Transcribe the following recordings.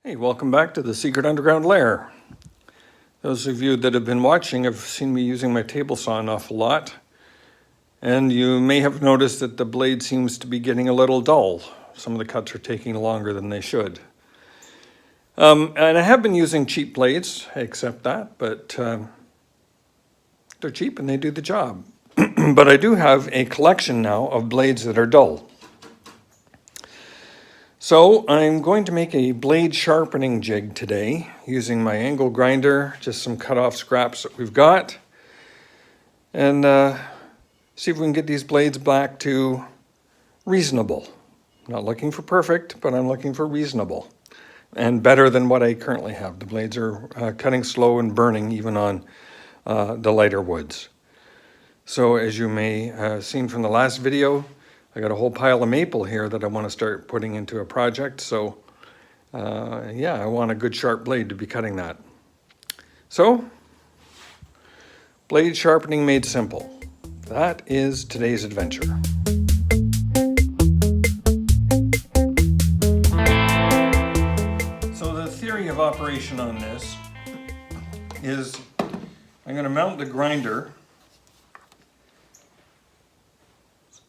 Hey, welcome back to the Secret Underground Lair. Those of you that have been watching have seen me using my table saw an awful lot. And you may have noticed that the blade seems to be getting a little dull. Some of the cuts are taking longer than they should. And I have been using cheap blades, I accept that, but they're cheap and they do the job. But I do have a collection now of blades that are dull. So I'm going to make a blade sharpening jig today using my angle grinder, just some cut off scraps that we've got, and see if we can get these blades back to reasonable. I'm not looking for perfect, but I'm looking for reasonable and better than what I currently have. The blades are cutting slow and burning even on the lighter woods. So as you may have seen from the last video, I got a whole pile of maple here that I want to start putting into a project. So yeah, I want a good sharp blade to be cutting that. So, blade sharpening made simple. That is today's adventure. So the theory of operation on this is I'm going to mount the grinder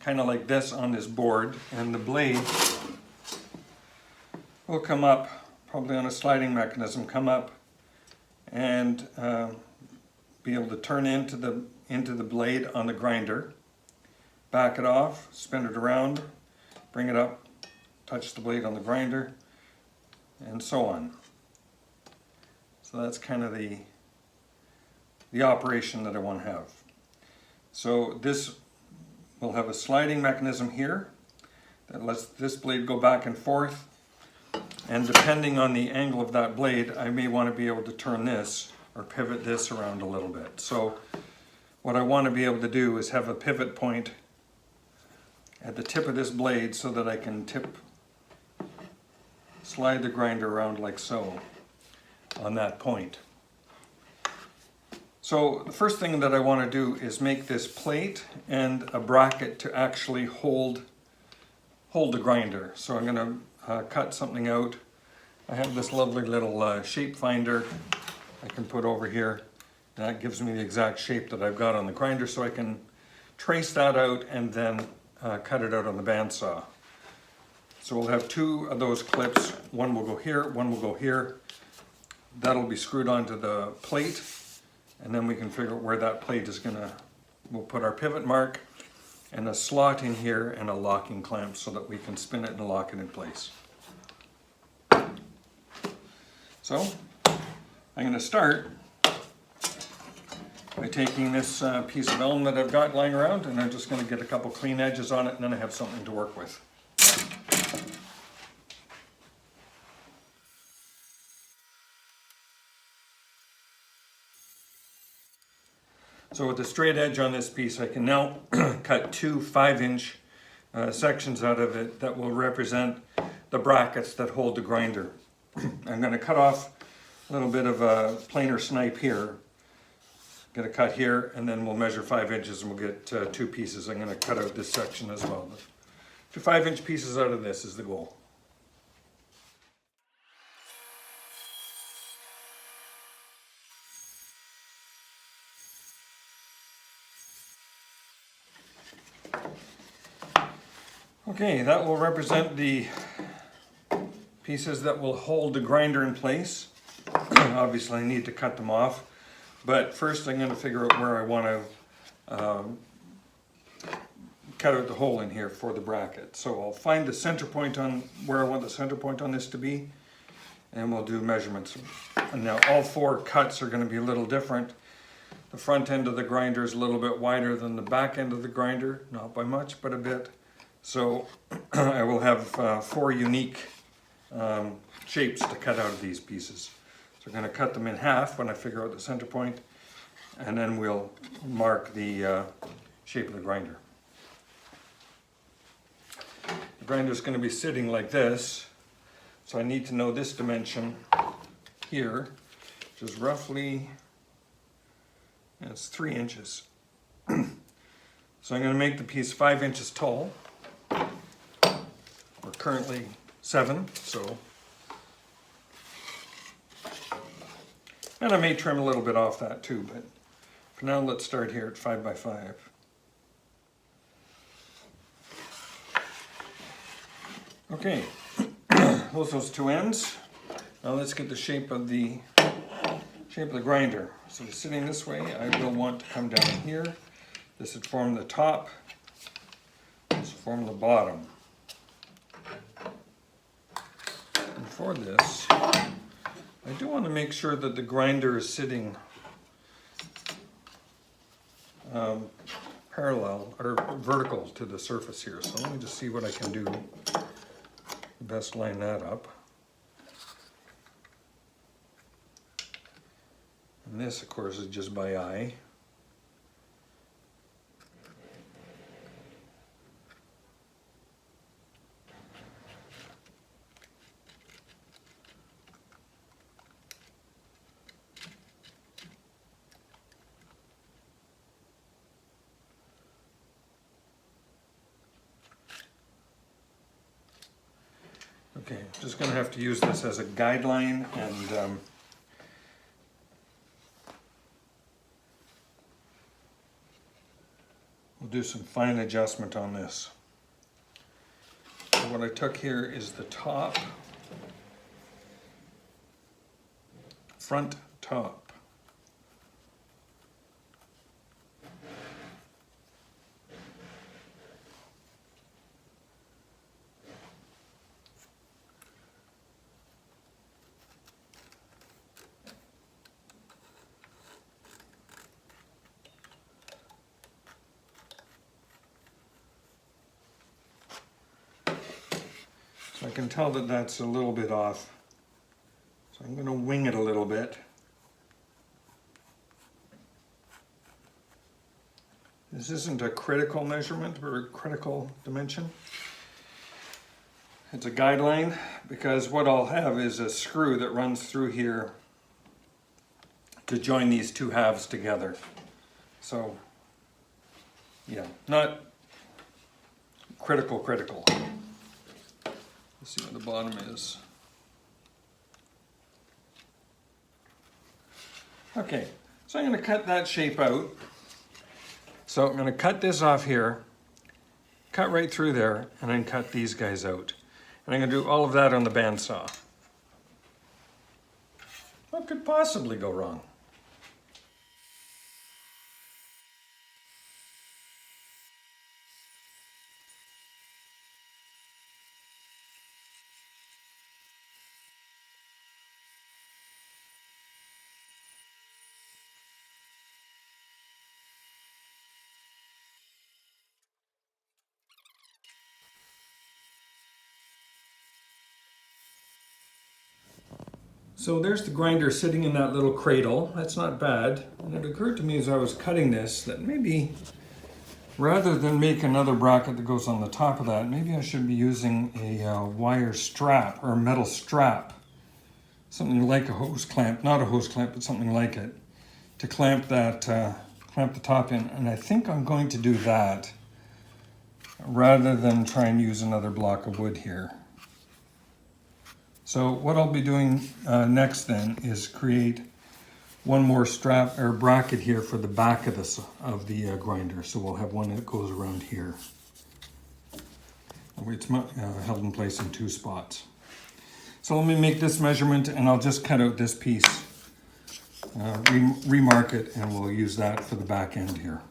kind of like this on this board, and the blade will come up, probably on a sliding mechanism, come up and be able to turn into the blade on the grinder, back it off, spin it around, bring it up, touch the blade on the grinder, and so on. So that's kind of the operation that I want to have. So this will have a sliding mechanism here that lets this blade go back and forth, and depending on the angle of that blade, I may want to be able to turn this or pivot this around a little bit. So what I want to be able to do is have a pivot point at the tip of this blade so that I can slide the grinder around like so on that point. So the first thing that I want to do is make this plate and a bracket to actually hold the grinder. So I'm going to cut something out. I have this lovely little shape finder I can put over here. That gives me the exact shape that I've got on the grinder, so I can trace that out and then cut it out on the bandsaw. So we'll have two of those clips. One will go here, one will go here. That'll be screwed onto the plate, and then we can figure out where that plate is gonna, we'll put our pivot mark and a slot in here and a locking clamp so that we can spin it and lock it in place. So I'm gonna start by taking this piece of vellum that I've got lying around, and I'm just gonna get a couple clean edges on it, and then I have something to work with. So with the straight edge on this piece, I can now cut two 5-inch sections out of it that will represent the brackets that hold the grinder. I'm going to cut off a little bit of a planer snipe here, get a cut here, and then we'll measure 5 inches and we'll get two pieces. I'm going to cut out this section as well. 2 5-inch pieces out of this is the goal. Okay, that will represent the pieces that will hold the grinder in place. Obviously I need to cut them off, but first I'm going to figure out where I want to cut out the hole in here for the bracket. So I'll find the center point on where I want the center point on this to be, and we'll do measurements. And now all 4 cuts are going to be a little different. The front end of the grinder is a little bit wider than the back end of the grinder, not by much, but a bit. So I will have 4 unique shapes to cut out of these pieces. So I'm going to cut them in half when I figure out the center point, and then we'll mark the shape of the grinder. The grinder is going to be sitting like this, so I need to know this dimension here, which is roughly, it's 3 inches. So I'm going to make the piece 5 inches tall. We're currently 7, so And I may trim a little bit off that too, but for now let's start here at 5 by 5. Okay, those two ends. Now let's get the shape of the grinder. So it's sitting this way. I will want to come down here. This would form the top. This will form the bottom. And for this, I do want to make sure that the grinder is sitting parallel or vertical to the surface here. So let me just see what I can do. Best line that up. And this, of course, is just by eye. Okay, just going to have to use this as a guideline, and we'll do some fine adjustment on this. So what I took here is the top, front top. So I can tell that that's a little bit off. So I'm going to wing it a little bit. This isn't a critical measurement or a critical dimension. It's a guideline, because what I'll have is a screw that runs through here to join these two halves together. So, yeah, not critical. Let's see what the bottom is. Okay, so I'm going to cut that shape out. So I'm going to cut this off here, cut right through there, and then cut these guys out. And I'm going to do all of that on the bandsaw. What could possibly go wrong? So there's the grinder sitting in that little cradle. That's not bad. And it occurred to me as I was cutting this that maybe rather than make another bracket that goes on the top of that, maybe I should be using a wire strap or a metal strap. Something like a hose clamp, not a hose clamp, but something like it, to clamp that, clamp the top in. And I think I'm going to do that rather than try and use another block of wood here. So what I'll be doing next then is create one more strap or bracket here for the back of the grinder. So we'll have one that goes around here. It's held in place in two spots. So let me make this measurement, and I'll just cut out this piece, remark it, and we'll use that for the back end here.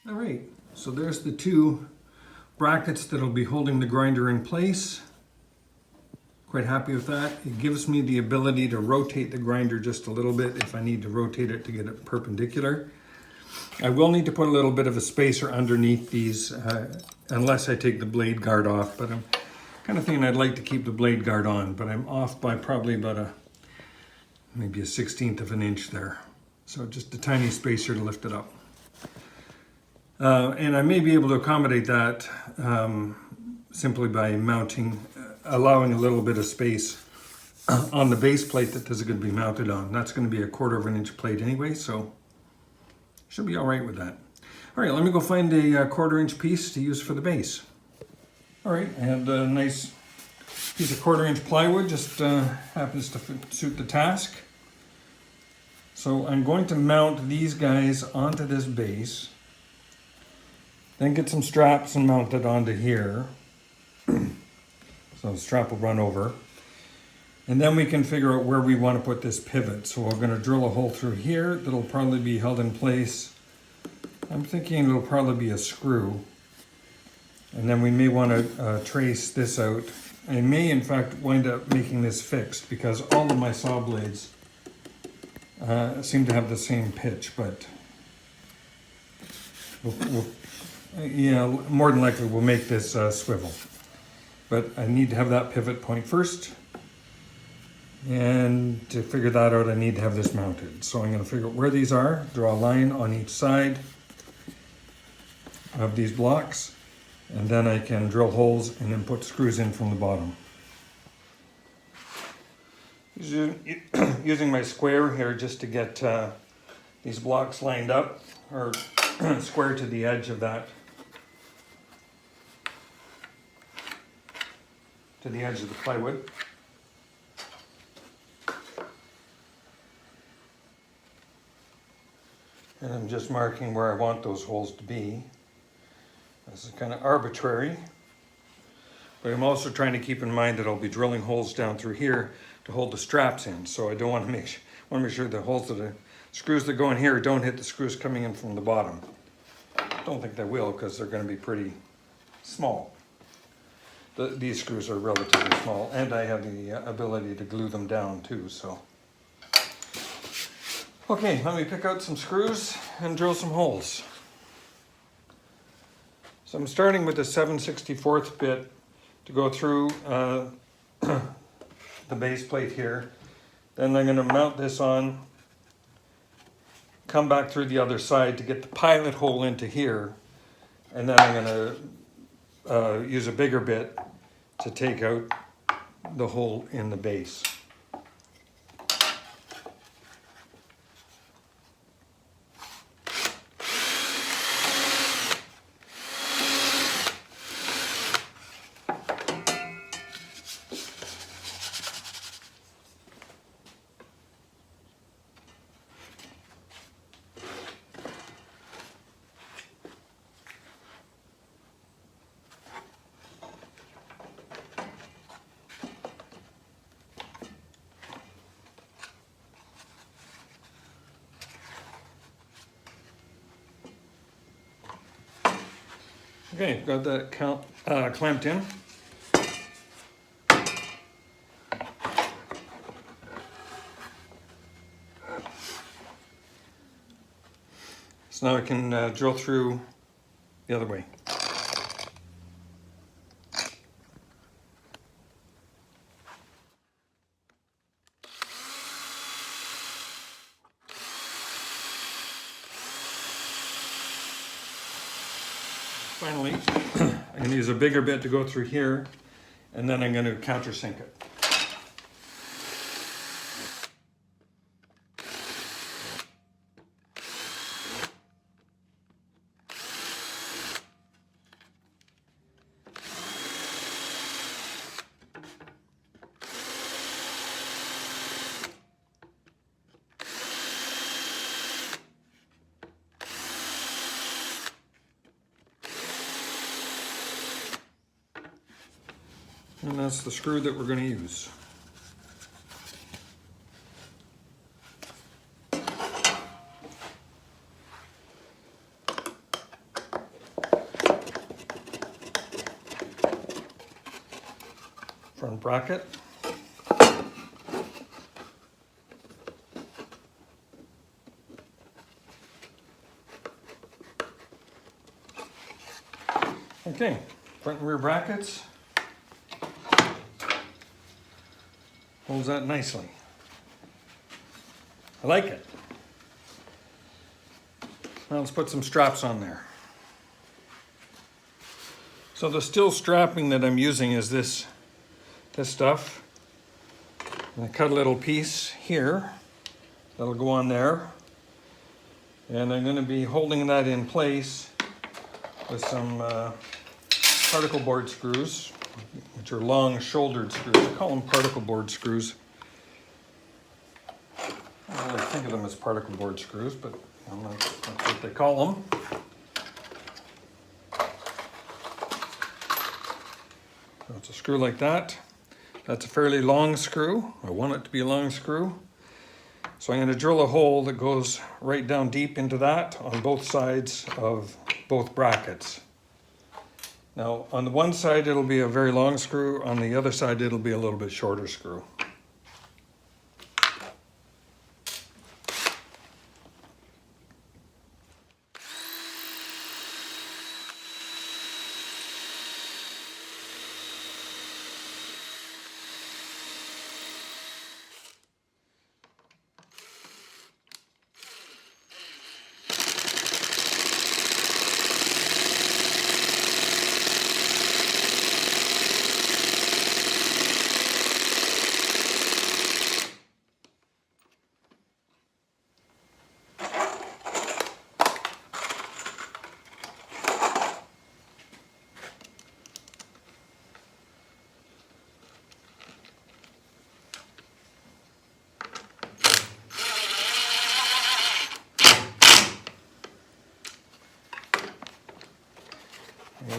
All right, so there's the two brackets that'll be holding the grinder in place. Quite happy with that. It gives me the ability to rotate the grinder just a little bit if I need to rotate it to get it perpendicular. I will need to put a little bit of a spacer underneath these unless I take the blade guard off, but I'm kind of thinking I'd like to keep the blade guard on, but I'm off by probably about maybe a 1/16 of an inch there. So just a tiny spacer to lift it up. And I may be able to accommodate that simply by mounting, allowing a little bit of space on the base plate that this is going to be mounted on. That's going to be a 1/4 of an inch plate anyway, so Should be all right with that. All right, let me go find a 1/4-inch piece to use for the base. All right, I have a nice piece of 1/4-inch plywood, just happens to suit the task. So I'm going to mount these guys onto this base, then get some straps and mount it onto here. So the strap will run over. And then we can figure out where we want to put this pivot. So we're going to drill a hole through here that'll probably be held in place. I'm thinking it'll probably be a screw. And then we may want to trace this out. I may in fact wind up making this fixed because all of my saw blades seem to have the same pitch, but yeah, more than likely we'll make this swivel. But I need to have that pivot point first. And to figure that out, I need to have this mounted. So I'm going to figure out where these are, draw a line on each side of these blocks, and then I can drill holes and then put screws in from the bottom. Using my square here just to get these blocks lined up, or square to the edge of that, to the edge of the plywood. And I'm just marking where I want those holes to be. This is kind of arbitrary, but I'm also trying to keep in mind that I'll be drilling holes down through here to hold the straps in. So I don't want to make sure the holes that the screws that go in here don't hit the screws coming in from the bottom. I don't think they will because they're going to be pretty small. These screws are relatively small, and I have the ability to glue them down too. So. Okay, let me pick out some screws and drill some holes. So I'm starting with a 7/64 bit to go through the base plate here. Then I'm going to mount this on, come back through the other side to get the pilot hole into here, and then I'm going to use a bigger bit to take out the hole in the base. Okay, got that clamped in. So now I can drill through the other way. Finally, I'm going to use a bigger bit to go through here, and then I'm going to countersink it. And that's the screw that we're going to use. Front bracket. Okay, front and rear brackets. Holds that nicely. I like it. Now let's put some straps on there. So the steel strapping that I'm using is this stuff. I cut a little piece here that'll go on there. And I'm going to be holding that in place with some particle board screws, which are long shouldered screws. I call them particle board screws. I don't really think of them as particle board screws, but that's what they call them. So it's a screw like that. That's a fairly long screw. I want it to be a long screw. So I'm going to drill a hole that goes right down deep into that on both sides of both brackets. Now on the one side it'll be a very long screw, on the other side it'll be a little bit shorter screw.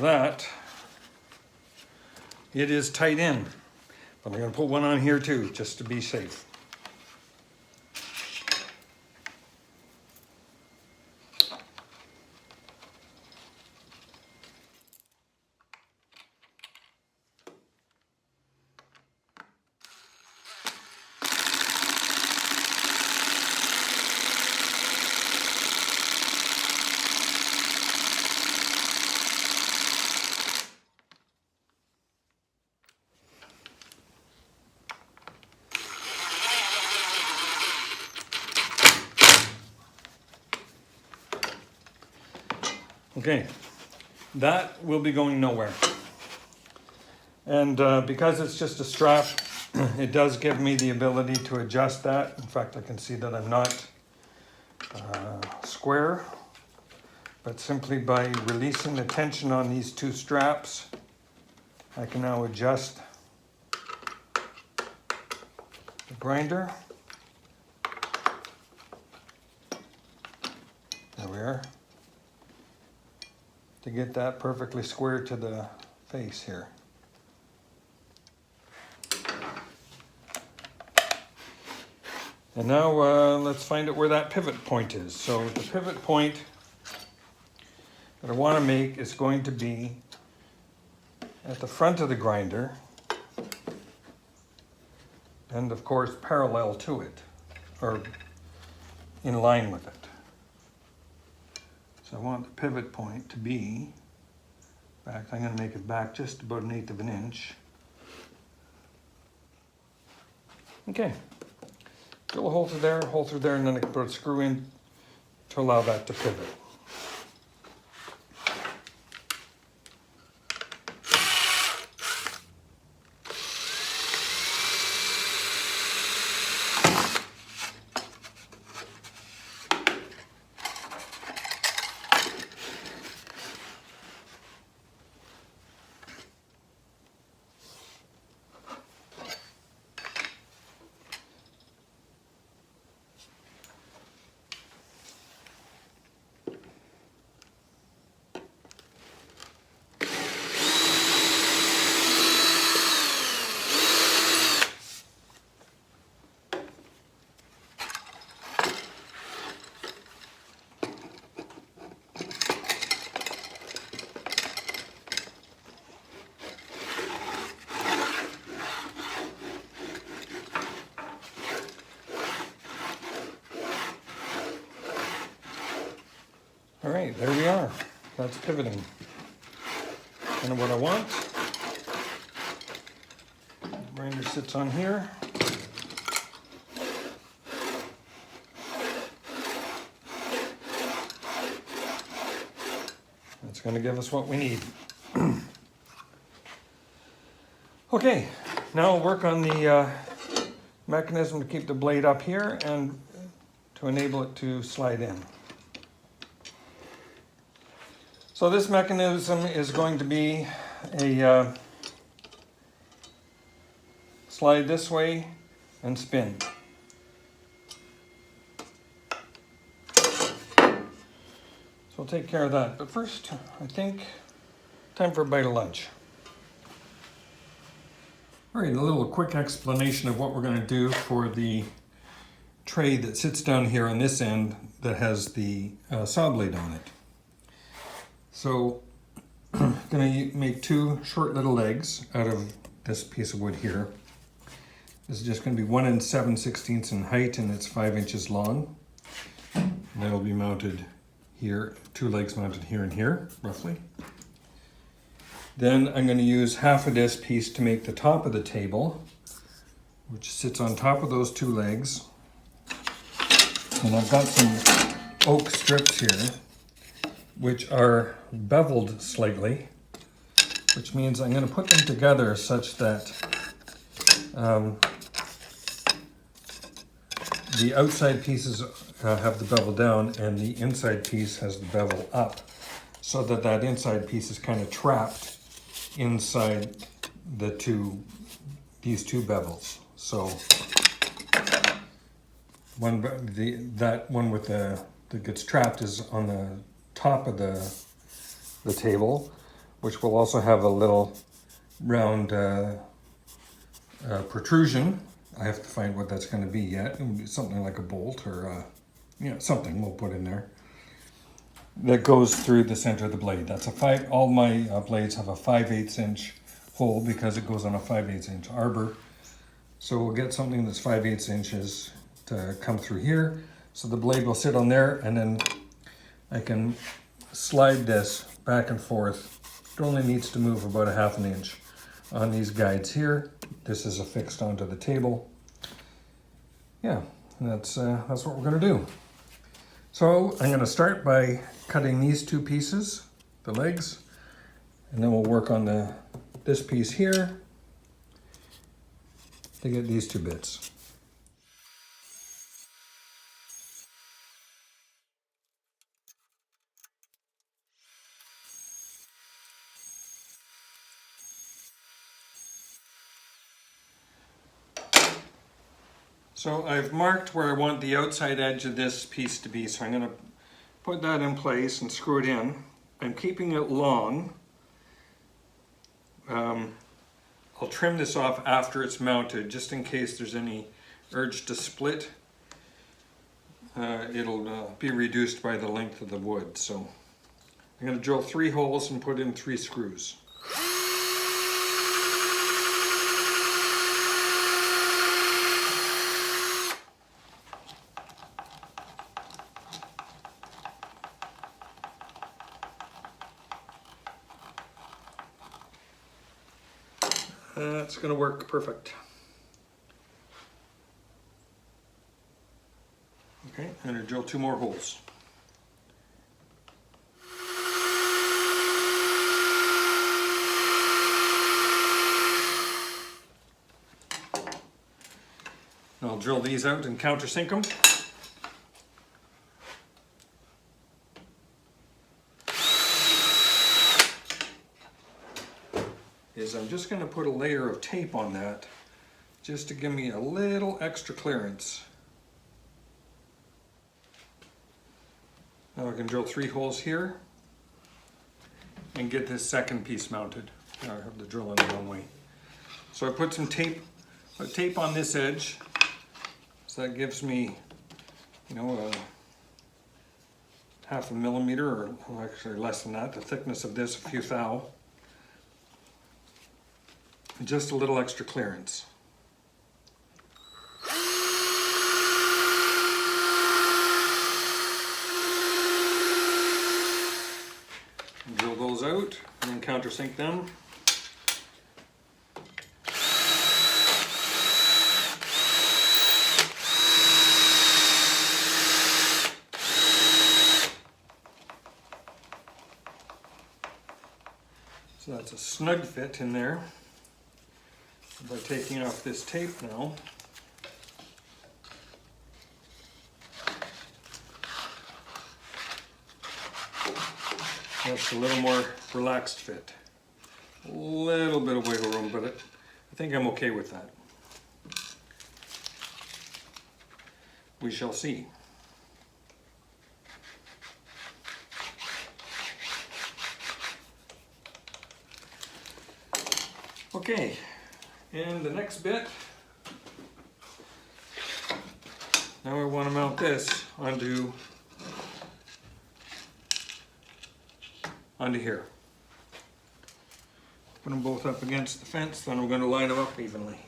That it is tight in, but I'm going to put one on here too just to be safe. Okay, that will be going nowhere. And because it's just a strap, it does give me the ability to adjust that. In fact, I can see that I'm not square, but simply by releasing the tension on these two straps, I can now adjust the grinder. There we are. To get that perfectly square to the face here. And now let's find out where that pivot point is. So the pivot point that I want to make is going to be at the front of the grinder and of course parallel to it, or in line with it. So I want the pivot point to be back. I'm going to make it back just about 1/8 of an inch. Okay. Drill a hole through there, and then I can put a screw in to allow that to pivot. All right, there we are. That's pivoting. Kind of what I want. The grinder sits on here. That's going to give us what we need. Okay, now I'll work on the mechanism to keep the blade up here and to enable it to slide in. So this mechanism is going to be a slide this way and spin. So we'll take care of that. But first, I think, time for a bite of lunch. All right, a little quick explanation of what we're going to do for the tray that sits down here on this end that has the saw blade on it. So I'm going to make two short little legs out of this piece of wood here. This is just going to be 1 7/16 in height, and it's 5 inches long. And that'll be mounted here, two legs mounted here and here, roughly. Then I'm going to use half of this piece to make the top of the table, which sits on top of those two legs. And I've got some oak strips here, which are beveled slightly, which means I'm going to put them together such that the outside pieces have the bevel down and the inside piece has the bevel up, so that that inside piece is kind of trapped inside these two bevels. So that one with that gets trapped is on the top of the table, which will also have a little round protrusion. I have to find what that's going to be yet. It would be something like a bolt or something we'll put in there that goes through the center of the blade. That's all my blades have a 5/8 inch hole because it goes on a 5/8 inch arbor. So we'll get something that's 5/8 inches to come through here. So the blade will sit on there, and then I can slide this back and forth. It only needs to move about a 1/2 inch on these guides here. This is affixed onto the table. Yeah, and that's what we're going to do. So I'm going to start by cutting these two pieces, the legs, and then we'll work on this piece here to get these two bits. So I've marked where I want the outside edge of this piece to be, so I'm going to put that in place and screw it in. I'm keeping it long. I'll trim this off after it's mounted, just in case there's any urge to split. It'll be reduced by the length of the wood. So I'm going to drill 3 holes and put in 3 screws. That's going to work perfect. Okay, I'm going to drill 2 more holes. I'll drill these out and countersink them. I'm just going to put a layer of tape on that just to give me a little extra clearance. Now I can drill 3 holes here and get this second piece mounted. Now I have the drill in the wrong way. So I put some tape on this edge, so that gives me, a 1/2 millimeter, or actually less than that, the thickness of this, a few thou. Just a little extra clearance. Drill those out and then countersink them. So that's a snug fit in there. By taking off this tape now. That's a little more relaxed fit. A little bit of wiggle room, but I think I'm okay with that. We shall see. Okay, and the next bit, now I want to mount this onto here. Put them both up against the fence, then I'm going to line them up evenly.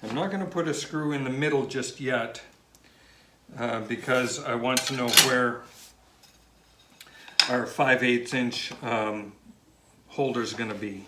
I'm not going to put a screw in the middle just yet because I want to know where our 5/8 inch holder is going to be.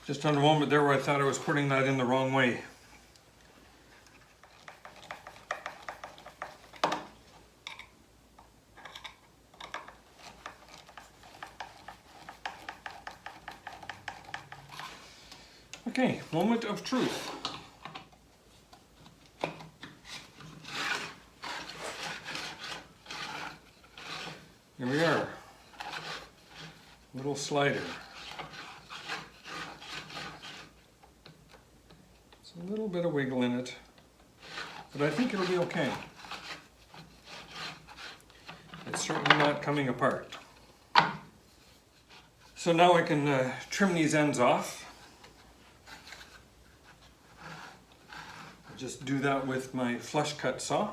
Just on a moment there where I thought I was putting that in the wrong way. Okay, moment of truth. Here we are. Little slider. A little bit of wiggle in it, but I think it'll be okay. It's certainly not coming apart. So now I can trim these ends off. I'll just do that with my flush cut saw.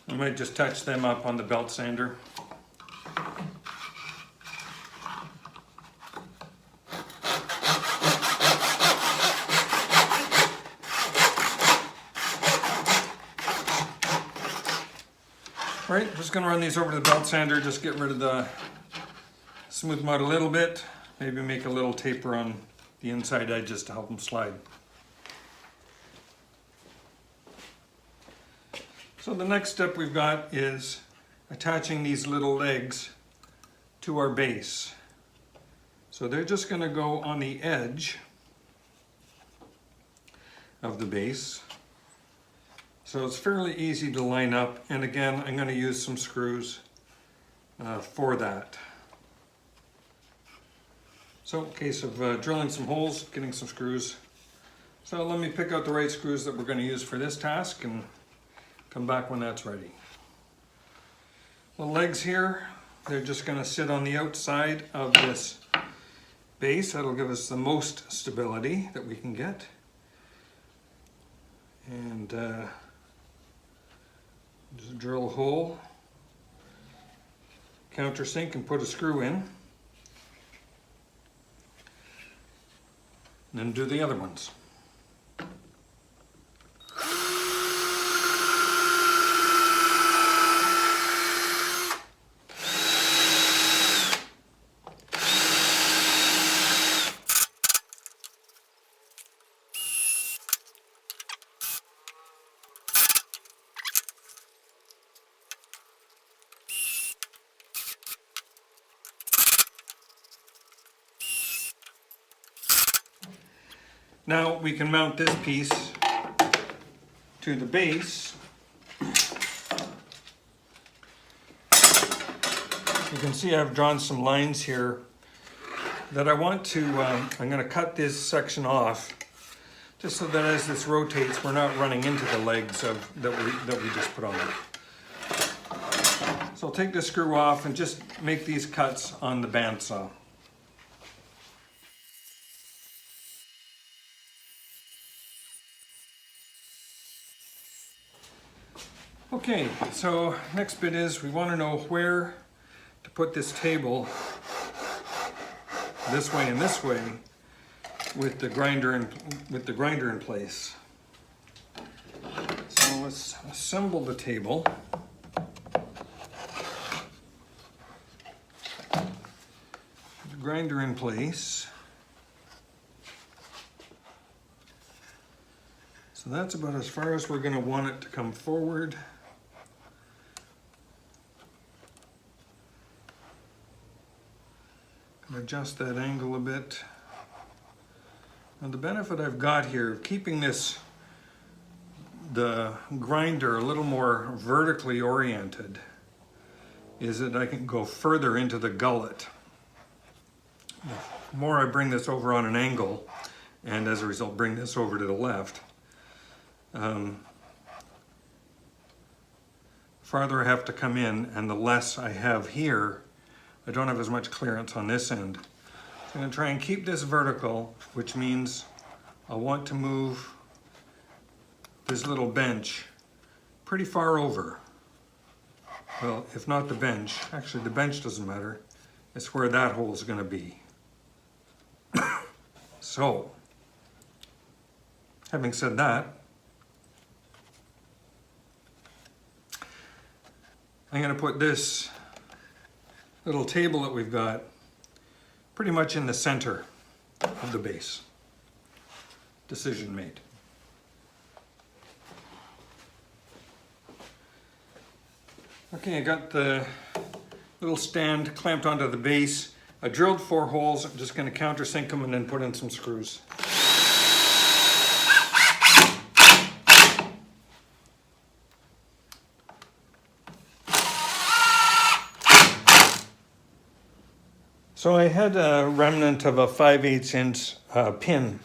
I might just touch them up on the belt sander. All right, just gonna run these over to the belt sander, just get rid of the, smooth them out a little bit, maybe make a little taper on the inside edges to help them slide. So the next step we've got is attaching these little legs to our base. So they're just going to go on the edge of the base. So it's fairly easy to line up, and again I'm going to use some screws for that. So in case of drilling some holes, getting some screws. So let me pick out the right screws that we're going to use for this task and come back when that's ready. The legs here, they're just going to sit on the outside of this base. That'll give us the most stability that we can get. And just drill a hole, countersink, and put a screw in. And then do the other ones. Now we can mount this piece to the base. You can see I've drawn some lines here that I want to, I'm going to cut this section off just so that as this rotates we're not running into the legs that we just put on. So I'll take this screw off and just make these cuts on the bandsaw. Okay, so next bit is we want to know where to put this table this way and this way with the grinder in place. So let's assemble the table. Put the grinder in place. So that's about as far as we're going to want it to come forward. Adjust that angle a bit. And the benefit I've got here of keeping the grinder a little more vertically oriented is that I can go further into the gullet. The more I bring this over on an angle, and as a result bring this over to the left, farther I have to come in, and the less I have here. I don't have as much clearance on this end. So I'm going to try and keep this vertical, which means I want to move this little bench pretty far over. Well, if not the bench, actually the bench doesn't matter. It's where that hole is going to be. So, having said that, I'm going to put this little table that we've got pretty much in the center of the base. Decision made. Okay, I got the little stand clamped onto the base. I drilled 4 holes. I'm just going to countersink them and then put in some screws. So I had a remnant of a 5/8 inch pin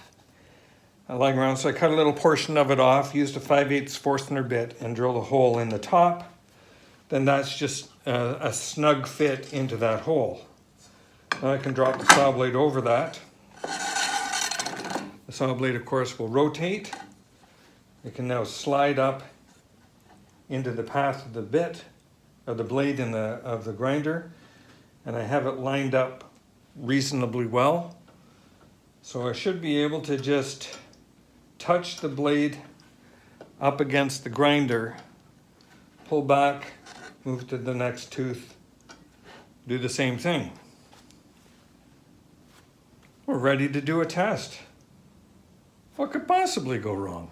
lying around, so I cut a little portion of it off, used a 5/8 Forstner bit and drilled a hole in the top. Then that's just a snug fit into that hole. Now I can drop the saw blade over that. The saw blade, of course, will rotate. It can now slide up into the path of the bit, of the blade of the grinder, and I have it lined up reasonably well. So I should be able to just touch the blade up against the grinder, pull back, move to the next tooth, do the same thing. We're ready to do a test. What could possibly go wrong?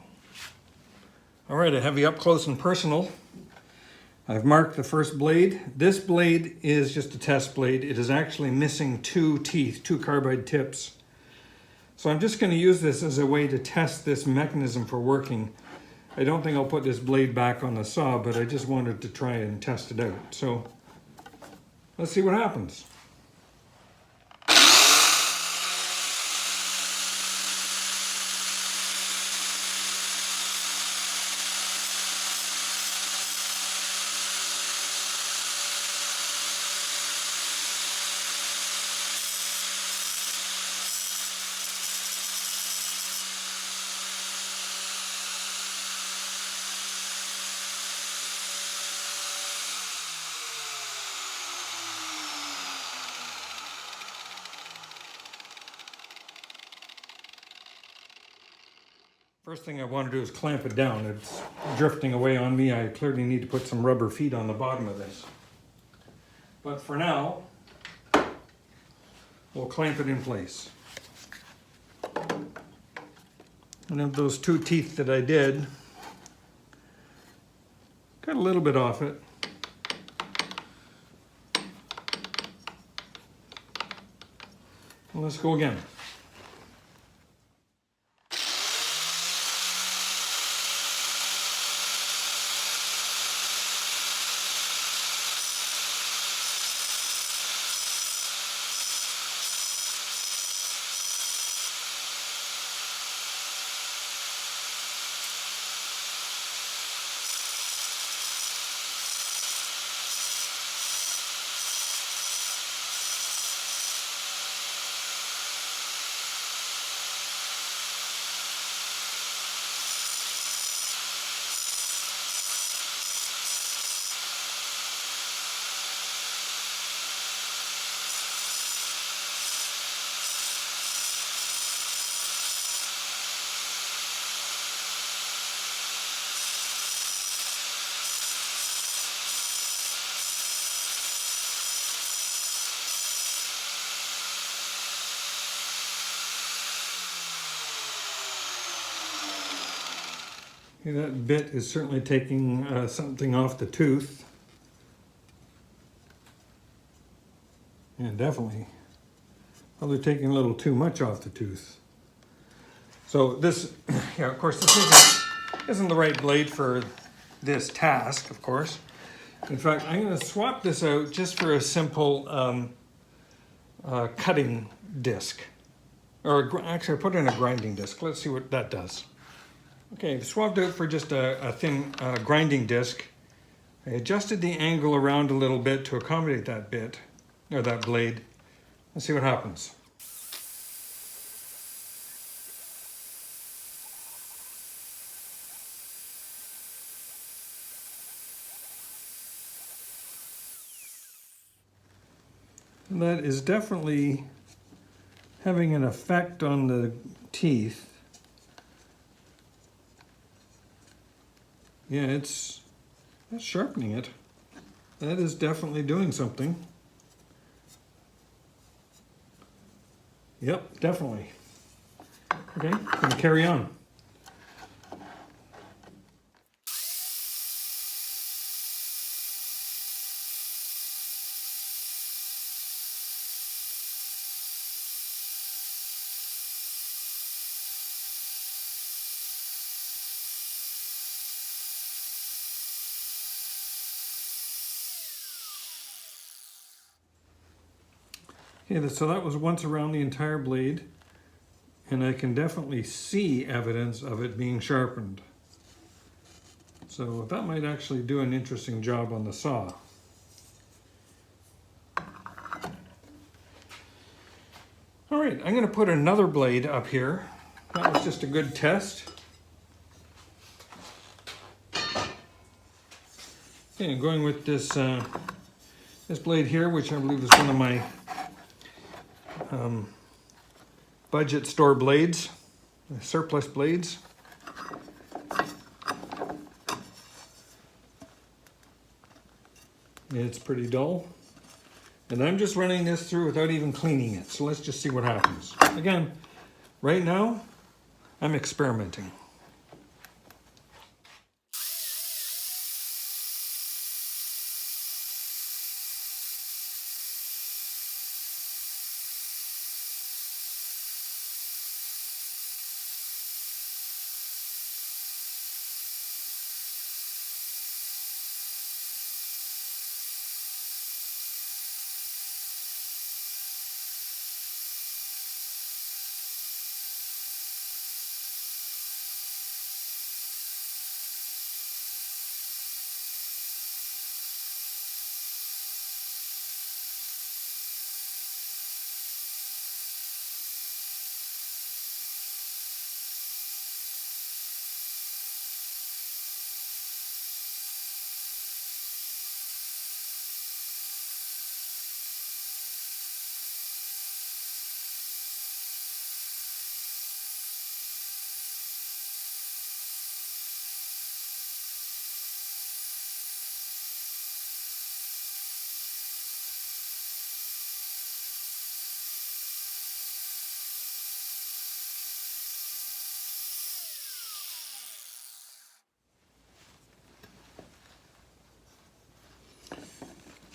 All right, I have you up close and personal. I've marked the first blade. This blade is just a test blade. It is actually missing 2 teeth, 2 carbide tips. So I'm just going to use this as a way to test this mechanism for working. I don't think I'll put this blade back on the saw, but I just wanted to try and test it out. So let's see what happens. First thing I want to do is clamp it down. It's drifting away on me. I clearly need to put some rubber feet on the bottom of this. But for now, we'll clamp it in place. And of those 2 teeth that I did, got a little bit off it. Well, let's go again. Okay, that bit is certainly taking something off the tooth. And definitely, probably taking a little too much off the tooth. So this, yeah, of course, this isn't the right blade for this task, of course. In fact, I'm going to swap this out just for a simple cutting disc. Or actually, I put in a grinding disc. Let's see what that does. Okay, swapped out for just a thin grinding disc. I adjusted the angle around a little bit to accommodate that bit, or that blade. Let's see what happens. And that is definitely having an effect on the teeth. Yeah, it's sharpening it. That is definitely doing something. Yep, definitely. Okay, gonna carry on. Okay, so that was once around the entire blade, and I can definitely see evidence of it being sharpened. So that might actually do an interesting job on the saw. All right, I'm going to put another blade up here. That was just a good test. Okay, I'm going with this this blade here, which I believe is one of my budget store blades, surplus blades. It's pretty dull. And I'm just running this through without even cleaning it. So let's just see what happens. Again, right now, I'm experimenting.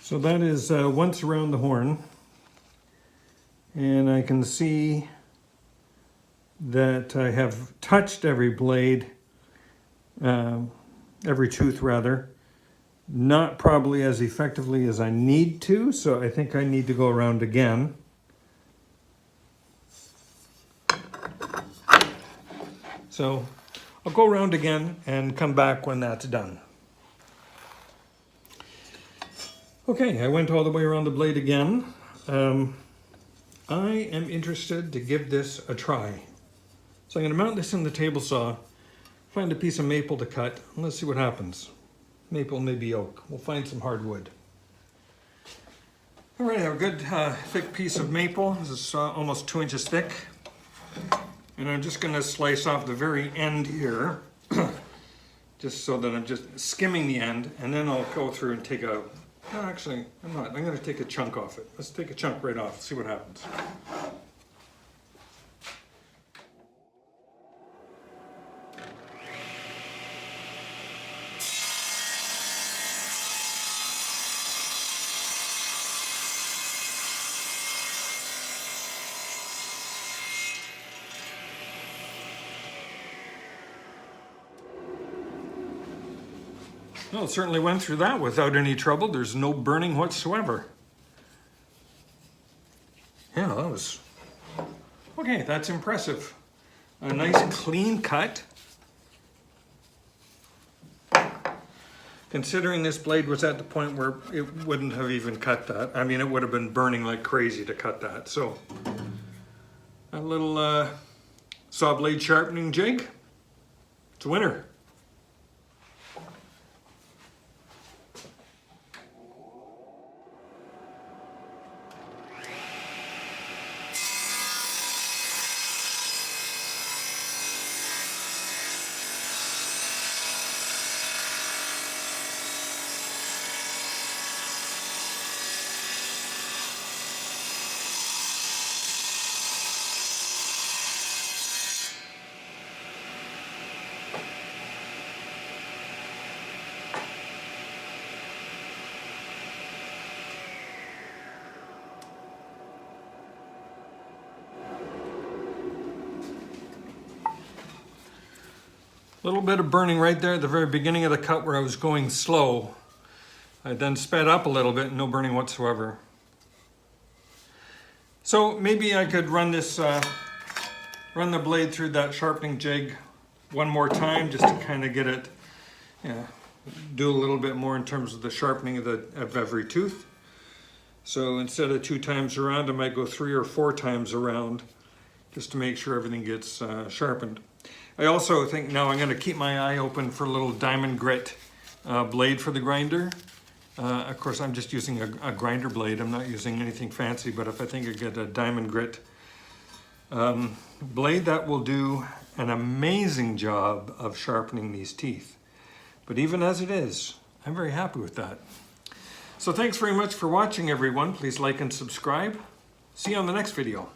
So that is once around the horn, and I can see that I have touched every blade, every tooth rather, not probably as effectively as I need to, so I think I need to go around again. So I'll go around again and come back when that's done. Okay, I went all the way around the blade again. I am interested to give this a try. So I'm going to mount this in the table saw, find a piece of maple to cut, and let's see what happens. Maple, maybe oak. We'll find some hardwood. All right, I have a good thick piece of maple. This is almost 2 inches thick. And I'm just going to slice off the very end here, just so that I'm just skimming the end, and then I'll go through and take a... No, actually, I'm not. I'm going to take a chunk off it. Let's take a chunk right off, see what happens. Well, it certainly went through that without any trouble. There's no burning whatsoever. Yeah, that was... Okay, that's impressive. A nice clean cut. Considering this blade was at the point where it wouldn't have even cut that. I mean, it would have been burning like crazy to cut that. So, a little saw blade sharpening jig. It's a winner. A little bit of burning right there at the very beginning of the cut where I was going slow. I then sped up a little bit, no burning whatsoever. So maybe I could run this, run the blade through that sharpening jig one more time just to kind of get it, do a little bit more in terms of the sharpening of every tooth. So instead of 2 times around, I might go 3 or 4 times around just to make sure everything gets sharpened. I also think now I'm going to keep my eye open for a little diamond grit blade for the grinder. Of course, I'm just using a grinder blade. I'm not using anything fancy, but if I think I get a diamond grit blade, that will do an amazing job of sharpening these teeth. But even as it is, I'm very happy with that. So thanks very much for watching, everyone. Please like and subscribe. See you on the next video.